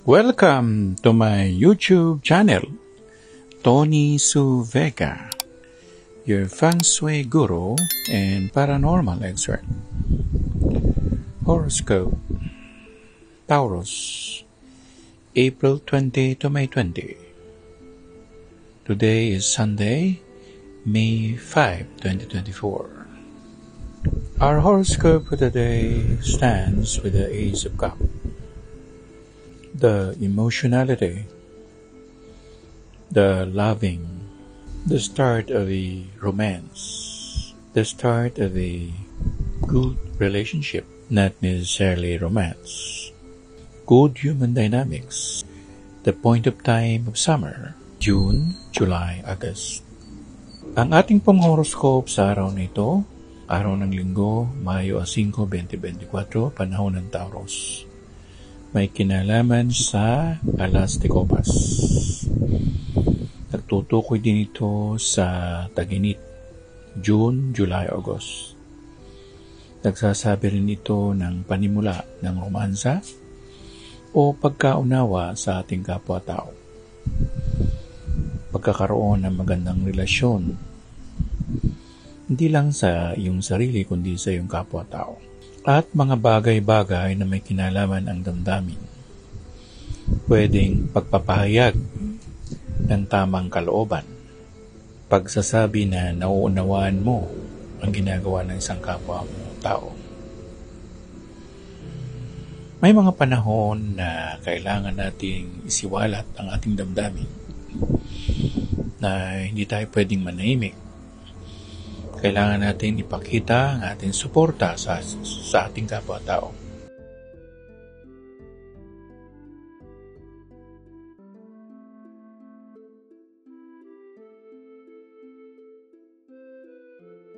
Welcome to my YouTube channel, Tony Su Vega, your feng shui guru and paranormal expert. Horoscope, Taurus, April 20 to May 20. Today is Sunday, May 5, 2024. Our horoscope for today stands with the Ace of Cups. The emotionality, the loving, the start of a romance, the start of a good relationship, not necessarily romance, good human dynamics, the point of time of summer, June, July, August. Ang ating pong horoscope sa araw na ito, araw ng Linggo, Mayo 5, 2024, panahon ng Taurus. May kinalaman sa Alas de Copas. Nagtutukoy din ito sa Tag-init, June, July, August. Nagsasabi rin ito ng panimula ng romansa o pagkaunawa sa ating kapwa-tao. Pagkakaroon ng magandang relasyon, hindi lang sa iyong sarili kundi sa iyong kapwa-tao. At mga bagay-bagay na may kinalaman ang damdamin. Pwedeng pagpapahayag ng tamang kalooban. Pagsasabi na nauunawaan mo ang ginagawa ng isang kapwa mo tao. May mga panahon na kailangan nating isiwalat ang ating damdamin na hindi tayo pwedeng manahimik. Kailangan natin ipakita ang ating suporta sa ating kapwa-tao.